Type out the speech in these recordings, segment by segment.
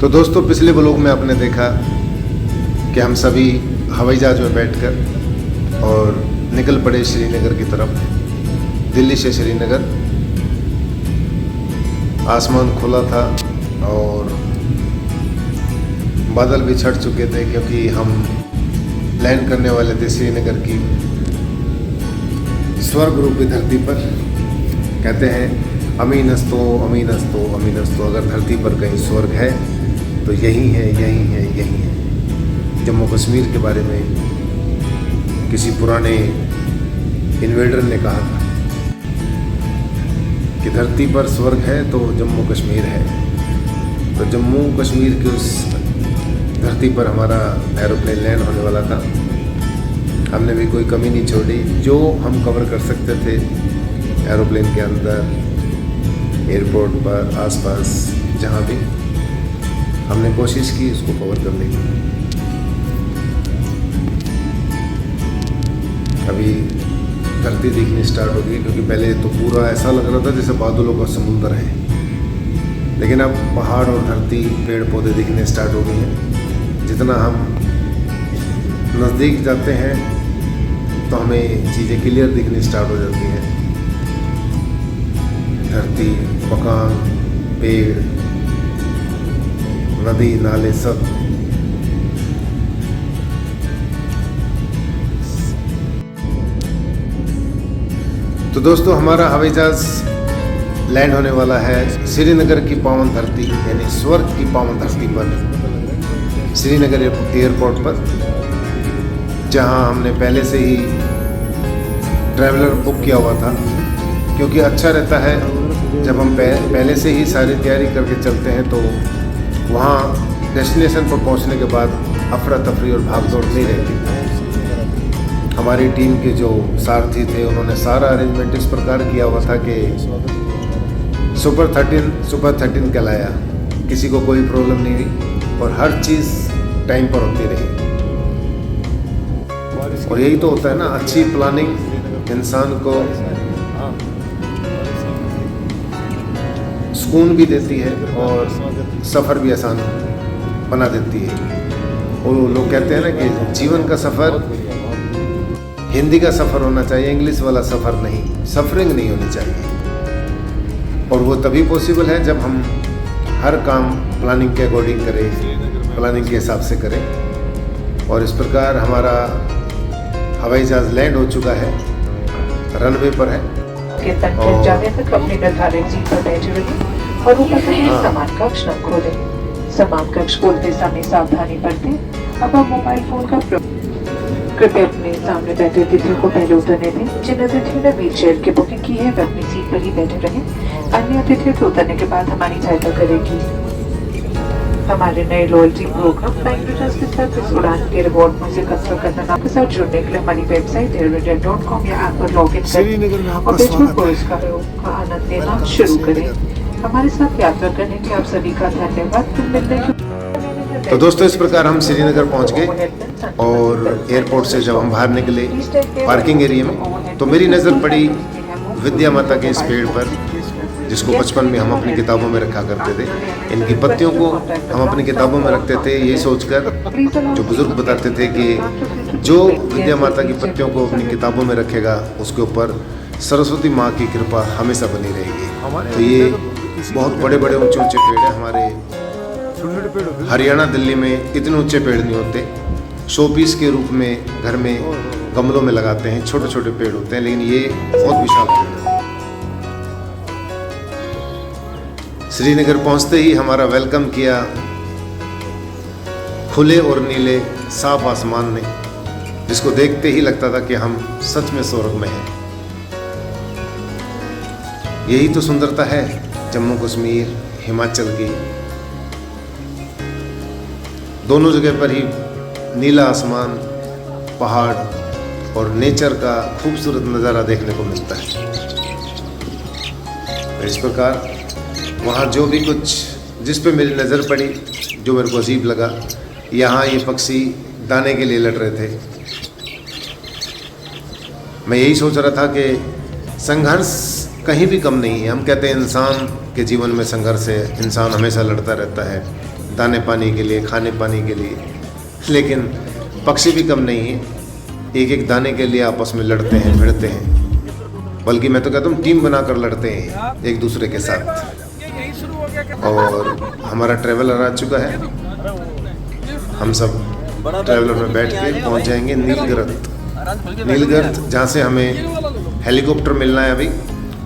तो दोस्तों, पिछले ब्लॉग में आपने देखा कि हम सभी हवाई जहाज में बैठकर और निकल पड़े श्रीनगर की तरफ। दिल्ली से श्रीनगर, आसमान खुला था और बादल भी छट चुके थे क्योंकि हम लैंड करने वाले थे श्रीनगर की स्वर्ग रूपी धरती पर। कहते हैं अमीनस्तो अमीनस्तो अमीनस्तो, अगर धरती पर कहीं स्वर्ग है तो यही है, यही है, यही है। जम्मू कश्मीर के बारे में किसी पुराने इन्वेडर ने कहा था कि धरती पर स्वर्ग है तो जम्मू कश्मीर है। तो जम्मू कश्मीर की उस धरती पर हमारा एरोप्लेन लैंड होने वाला था। हमने भी कोई कमी नहीं छोड़ी, जो हम कवर कर सकते थे एरोप्लेन के अंदर, एयरपोर्ट पर, आसपास जहाँ भी हमने कोशिश की उसको कवर करने की। अभी धरती दिखनी स्टार्ट हो गई, क्योंकि पहले तो पूरा ऐसा लग रहा था जैसे बादलों का समुंदर है, लेकिन अब पहाड़ और धरती, पेड़ पौधे दिखने स्टार्ट हो गए हैं। जितना हम नज़दीक जाते हैं तो हमें चीज़ें क्लियर दिखनी स्टार्ट हो जाती हैं। धरती, मकान, पेड़, नदी, नाले, सब। तो दोस्तों, हमारा हवाई जहाज लैंड होने वाला है श्रीनगर की पावन धरती, यानी स्वर्ग की पावन धरती पर, श्रीनगर एयरपोर्ट पर, जहां हमने पहले से ही ट्रैवलर बुक किया हुआ था। क्योंकि अच्छा रहता है जब हम पहले से ही सारी तैयारी करके चलते हैं, तो वहाँ डेस्टिनेशन पर पहुँचने के बाद अफरा तफरी और भाग दौड़ नहीं रहती। हमारी टीम के जो सारथी थे उन्होंने सारा अरेंजमेंट इस प्रकार किया हुआ था कि सुपर 13 कहलाया, किसी को कोई प्रॉब्लम नहीं हुई और हर चीज़ टाइम पर होती रही। और यही तो होता है ना, अच्छी प्लानिंग इंसान को सुकून भी देती है और सफ़र भी आसान बना देती है। और लोग कहते हैं ना कि जीवन का सफ़र हिंदी का सफ़र होना चाहिए, इंग्लिश वाला सफ़र नहीं, सफरिंग नहीं होनी चाहिए। और वो तभी पॉसिबल है जब हम हर काम प्लानिंग के अकॉर्डिंग करें, प्लानिंग के हिसाब से करें। और इस प्रकार हमारा हवाई जहाज लैंड हो चुका है, रनवे पर है और जाने तक अपने निर्धारित सीट पर बैठे रहिए और ऊपर से सामान कक्ष न खोलें। सामान कक्ष खोलते समय सावधानी बरतें। अब आप मोबाइल फोन का कृपया अपने सामने बैठे अतिथियों को पहले उतरने दें। जिन अतिथियों ने व्हील चेयर की बुकिंग की है वे अपनी सीट पर ही बैठे रहें। अन्य अतिथियों के उतरने के बाद हमारी सहायता करेगी। हमारे नए लॉयल्टी प्रोग्राम फ्लाइंग रिटर्न्स के साथ इस उड़ान के रिवॉर्ड में से कसरत करना आपके साथ जुड़ने के लिए हमारी वेबसाइट aerojet.com या ऐप पर लॉग इन करें और बेहतर पुरस्कारों का आनंद लेना शुरू करें। हमारे साथ यात्रा करने के आप सभी का धन्यवाद। फिर मिलने के। तो दोस्तों, इस प्रकार हम श्रीनगर पहुंच गए और एयरपोर्ट से जब हम बाहर निकले पार्किंग एरिया में, तो मेरी नज़र पड़ी विद्या माता के इस पेड़ पर, जिसको बचपन में हम अपनी किताबों में रखा करते थे। इनकी पत्तियों को हम अपनी किताबों में रखते थे, यही सोचकर, जो बुजुर्ग बताते थे कि जो विद्या माता की पत्तियों को अपनी किताबों में रखेगा उसके ऊपर सरस्वती माँ की कृपा हमेशा बनी रहेगी। तो ये बहुत बड़े बड़े ऊंचे ऊंचे पेड़ हैं। हमारे हरियाणा, दिल्ली में इतने ऊंचे पेड़ नहीं होते। शो पीस के रूप में घर में गमलों में लगाते हैं, छोटे छोटे पेड़ होते हैं, लेकिन ये बहुत विशाल पेड़ है। श्रीनगर पहुंचते ही हमारा वेलकम किया खुले और नीले साफ आसमान ने, जिसको देखते ही लगता था कि हम सच में स्वर्ग में हैं। यही तो सुंदरता है जम्मू कश्मीर, हिमाचल की। दोनों जगह पर ही नीला आसमान, पहाड़ और नेचर का खूबसूरत नज़ारा देखने को मिलता है। इस प्रकार वहाँ जो भी कुछ, जिस पे मेरी नज़र पड़ी, जो मेरे को अजीब लगा, यहाँ ये पक्षी दाने के लिए लड़ रहे थे। मैं यही सोच रहा था कि संघर्ष कहीं भी कम नहीं है। हम कहते हैं इंसान के जीवन में संघर्ष है, इंसान हमेशा लड़ता रहता है, दाने पानी के लिए, खाने पानी के लिए, लेकिन पक्षी भी कम नहीं है, एक एक दाने के लिए आपस में लड़ते हैं, भिड़ते हैं, बल्कि मैं तो कहता हूँ टीम बनाकर लड़ते हैं एक दूसरे के साथ। और हमारा ट्रैवलर आ चुका है, हम सब ट्रैवलर में बैठ के पहुँच जाएंगे नीलगिरत। नीलगिरत जहाँ से हमें हेलीकॉप्टर मिलना है अभी,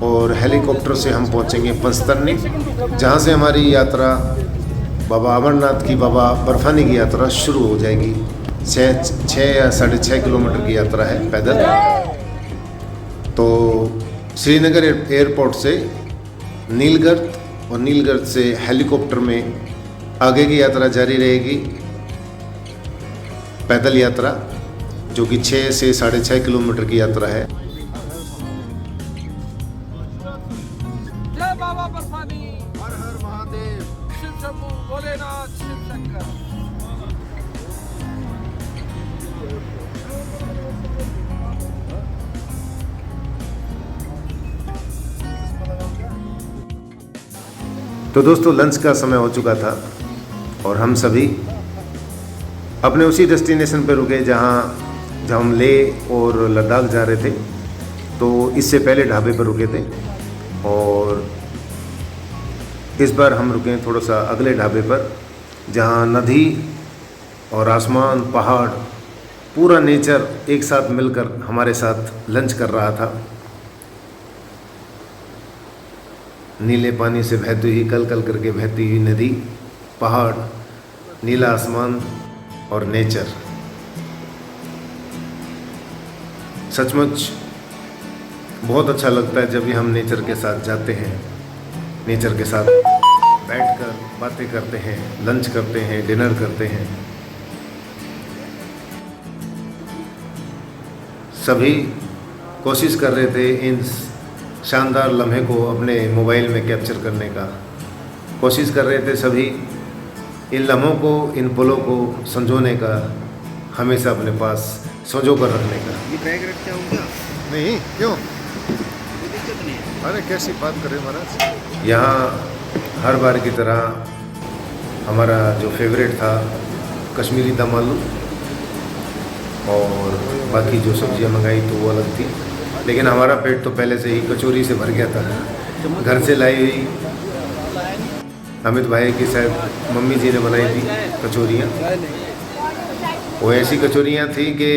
और हेलीकॉप्टर से हम पहुँचेंगे पंचतरनी, जहाँ से हमारी यात्रा बाबा अमरनाथ की, बाबा बर्फानी की यात्रा शुरू हो जाएगी। 6 या 6.5 किलोमीटर की यात्रा है पैदल। तो श्रीनगर एयरपोर्ट से नीलगिरत और नीलगिरत से हेलीकॉप्टर में आगे की यात्रा जारी रहेगी, पैदल यात्रा, जो कि 6 से 6.5 किलोमीटर की यात्रा है। जय बाबा बर्फानी, हर हर महादेव, शिव शंभू भोलेनाथ, शिव शंकर। तो दोस्तों लंच का समय हो चुका था और हम सभी अपने उसी डेस्टिनेशन पर रुके जहाँ हम लेह और लद्दाख जा रहे थे। तो इससे पहले ढाबे पर रुके थे और इस बार हम रुके थोड़ा सा अगले ढाबे पर, जहाँ नदी और आसमान, पहाड़, पूरा नेचर एक साथ मिलकर हमारे साथ लंच कर रहा था। नीले पानी से बहती हुई, कल कल करके बहती हुई नदी, पहाड़, नीला आसमान और नेचर। सचमुच बहुत अच्छा लगता है जब भी हम नेचर के साथ जाते हैं, नेचर के साथ बैठकर बातें करते हैं, लंच करते हैं, डिनर करते हैं। सभी कोशिश कर रहे थे इन शानदार लम्हे को अपने मोबाइल में कैप्चर करने का, कोशिश कर रहे थे सभी इन लम्हों को, इन पलों को संजोने का, हमेशा अपने पास संजो कर रखने का। ये बैग रख के आऊँगा? नहीं, क्यों? कोई दिक्कत नहीं है। अरे कैसी बात कर रहे हैं महाराज। यहाँ हर बार की तरह हमारा जो फेवरेट था कश्मीरी दम आलू, और बाकी जो सब्जियाँ मंगाई तो वो अलग थी, लेकिन हमारा पेट तो पहले से ही कचौरी से भर गया था। घर से लाई हुई अमित भाई की शायद मम्मी जी ने बनाई थी कचौरियाँ। वो ऐसी कचौरियाँ थी कि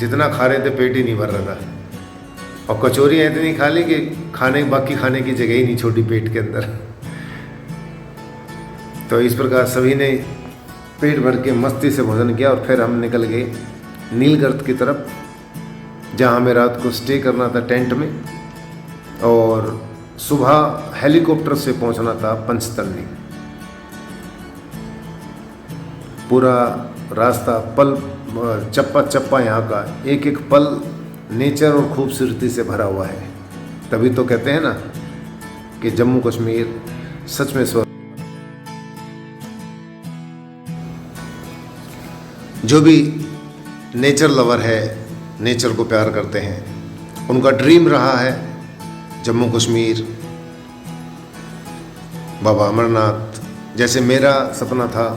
जितना खा रहे थे पेट ही नहीं भर रहा था, और कचौरियाँ इतनी खा ली कि बाकी खाने की जगह ही नहीं छोटी पेट के अंदर। तो इस प्रकार सभी ने पेट भर के मस्ती से भोजन किया और फिर हम निकल गए नीलगिरत की तरफ, जहाँ हमें रात को स्टे करना था टेंट में, और सुबह हेलीकॉप्टर से पहुँचना था पंचतरनी। पूरा रास्ता पल चप्पा चप्पा यहाँ का एक एक पल नेचर और खूबसूरती से भरा हुआ है। तभी तो कहते हैं ना कि जम्मू कश्मीर सच में स्वर्ग। जो भी नेचर लवर है, नेचर को प्यार करते हैं, उनका ड्रीम रहा है जम्मू कश्मीर, बाबा अमरनाथ। जैसे मेरा सपना था,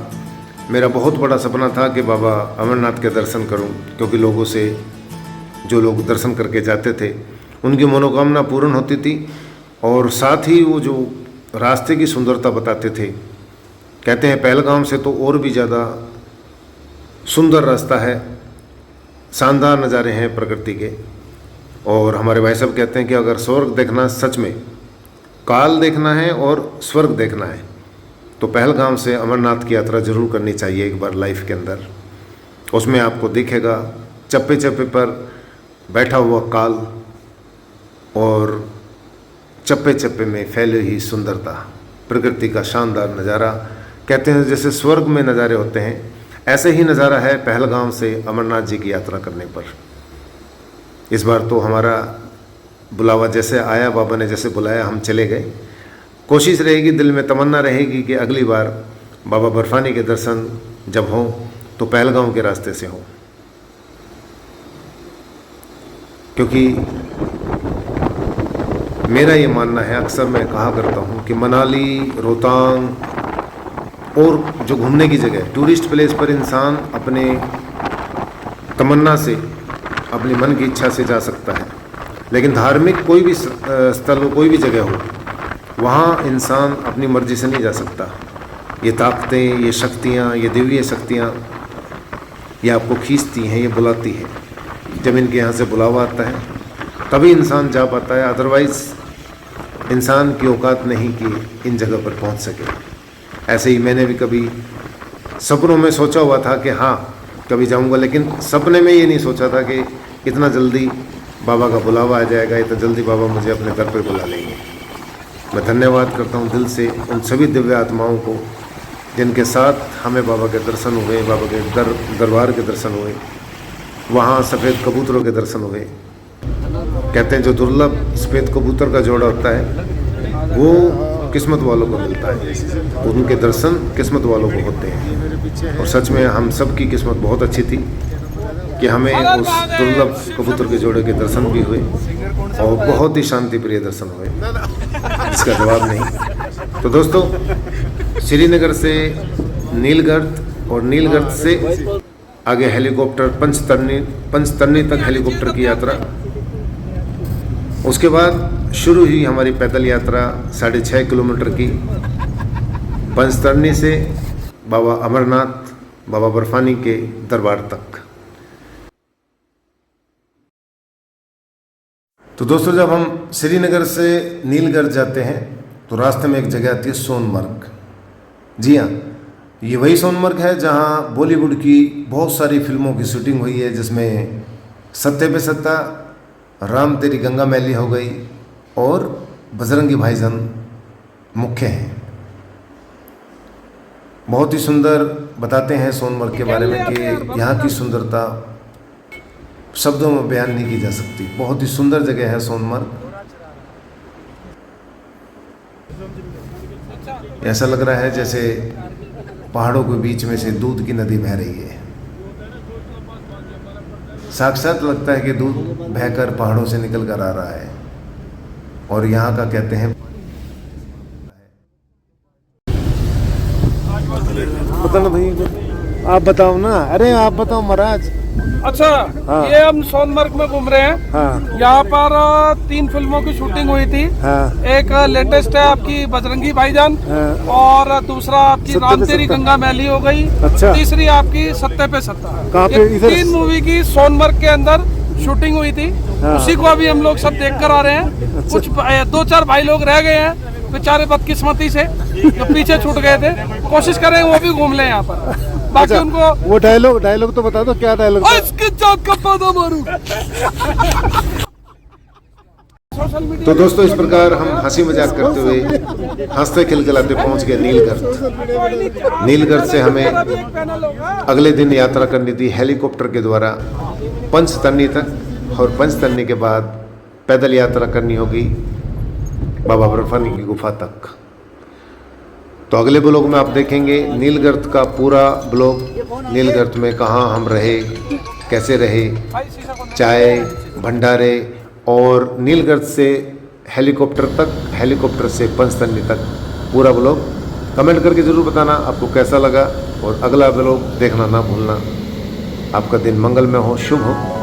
मेरा बहुत बड़ा सपना था कि बाबा अमरनाथ के दर्शन करूं, क्योंकि लोगों से जो लोग दर्शन करके जाते थे उनकी मनोकामना पूर्ण होती थी, और साथ ही वो जो रास्ते की सुंदरता बताते थे। कहते हैं पहलगाम से तो और भी ज़्यादा सुंदर रास्ता है, शानदार नज़ारे हैं प्रकृति के। और हमारे भाई साहब कहते हैं कि अगर स्वर्ग देखना, सच में काल देखना है और स्वर्ग देखना है, तो पहलगाम से अमरनाथ की यात्रा जरूर करनी चाहिए एक बार लाइफ के अंदर। उसमें आपको दिखेगा चप्पे चप्पे पर बैठा हुआ काल, और चप्पे चप्पे में फैली हुई सुंदरता, प्रकृति का शानदार नज़ारा। कहते हैं जैसे स्वर्ग में नज़ारे होते हैं, ऐसे ही नज़ारा है पहलगाम से अमरनाथ जी की यात्रा करने पर। इस बार तो हमारा बुलावा जैसे आया, बाबा ने जैसे बुलाया, हम चले गए। कोशिश रहेगी, दिल में तमन्ना रहेगी कि अगली बार बाबा बर्फानी के दर्शन जब हों तो पहलगाम के रास्ते से हों, क्योंकि मेरा ये मानना है, अक्सर मैं कहा करता हूँ कि मनाली, रोहतांग और जो घूमने की जगह टूरिस्ट प्लेस पर इंसान अपने तमन्ना से, अपनी मन की इच्छा से जा सकता है। लेकिन धार्मिक कोई भी स्थल हो, कोई भी जगह हो, वहाँ इंसान अपनी मर्जी से नहीं जा सकता। ये ताकतें, ये शक्तियाँ, ये दिव्य शक्तियाँ ये आपको खींचती हैं, ये बुलाती है। जब इनके यहाँ से बुलावा आता है तभी इंसान जा पाता है, अदरवाइज़ इंसान की औकात नहीं कि इन जगह पर पहुँच सके। ऐसे ही मैंने भी कभी सपनों में सोचा हुआ था कि हाँ कभी जाऊँगा, लेकिन सपने में ये नहीं सोचा था कि इतना जल्दी बाबा का बुलावा आ जाएगा, इतना जल्दी बाबा मुझे अपने दर पर बुला लेंगे। मैं धन्यवाद करता हूँ दिल से उन सभी दिव्य आत्माओं को जिनके साथ हमें बाबा के दर्शन हुए, बाबा के दरबार के दर्शन हुए, वहाँ सफ़ेद कबूतरों के दर्शन हुए। कहते हैं जो दुर्लभ सफ़ेद कबूतर का जोड़ा होता है वो किस्मत वालों को मिलता है, उनके दर्शन किस्मत वालों को होते हैं। और सच में हम सब की किस्मत बहुत अच्छी थी कि हमें उस दुर्लभ कबूतर के जोड़े के दर्शन भी हुए और बहुत ही शांति प्रिय दर्शन हुए, इसका जवाब नहीं। तो दोस्तों, श्रीनगर से नीलगढ़ और नीलगढ़ से आगे हेलीकॉप्टर पंचतरनी तक हेलीकॉप्टर की यात्रा। उसके बाद शुरू हुई हमारी पैदल यात्रा 6.5 किलोमीटर की, पंचतरनी से बाबा अमरनाथ, बाबा बर्फानी के दरबार तक। तो दोस्तों, जब हम श्रीनगर से नीलगढ़ जाते हैं तो रास्ते में एक जगह आती है सोनमर्ग। जी हाँ, ये वही सोनमर्ग है जहाँ बॉलीवुड की बहुत सारी फिल्मों की शूटिंग हुई है, जिसमें सत्ते पे सत्ता, राम तेरी गंगा मैली हो गई और बजरंगी भाईजान मुख्य हैं। बहुत ही सुंदर बताते हैं सोनमर्ग के बारे में कि यहाँ की सुंदरता शब्दों में बयान नहीं की जा सकती। बहुत ही सुंदर जगह है सोनमर्ग। ऐसा लग रहा है जैसे पहाड़ों के बीच में से दूध की नदी बह रही है। साक्षात लगता है कि दूध बहकर पहाड़ों से निकल कर आ रहा है। और यहाँ का कहते हैं, पता ना भाई, आप बताओ ना। अरे आप बताओ महाराज। अच्छा, हाँ। ये हम सोनमर्ग में घूम रहे हैं। हाँ यहाँ पर 3 फिल्मों की शूटिंग हुई थी। हाँ एक लेटेस्ट है आपकी बजरंगी भाईजान, हाँ। और दूसरा आपकी सत्ते राम पे तेरी सत्ता। गंगा मैली हो गई। अच्छा। तीसरी आपकी सत्ते पे सत्ता। कहाँ पे? ये इधर? 3 मूवी की सोनमर्ग के अंदर शूटिंग हुई थी। हाँ। उसी को अभी हम लोग सब देख कर आ रहे हैं। अच्छा। कुछ 2-4 भाई लोग रह गए हैं बेचारे बदकिस्मती से, जो पीछे छूट गए थे। कोशिश करेंगे वो भी घूम लें यहाँ पर। बाकी उनको वो डायलॉग तो बता दो, क्या डायलॉग? इसकी जात का पौधा मारूं। तो दोस्तों, इस प्रकार हम हंसी मजाक करते हुए, हंसते खिलखिलाते पहुंच गए नीलगढ़। नीलगढ़ से हमें अगले दिन यात्रा करनी थी हेलीकॉप्टर के द्वारा पंचतरनी तक, और पंचतरनी के बाद पैदल यात्रा करनी होगी बाबा बर्फानी की गुफा तक। तो अगले ब्लॉग में आप देखेंगे नीलगढ़ का पूरा ब्लॉग, नीलगढ़ में कहाँ हम रहे, कैसे रहे, चाय, भंडारे, और नीलगढ़ से हेलीकॉप्टर तक, हेलीकॉप्टर से पंचतरनी तक पूरा ब्लॉग। कमेंट करके ज़रूर बताना आपको कैसा लगा, और अगला ब्लॉग देखना ना भूलना। आपका दिन मंगलमय हो, शुभ हो।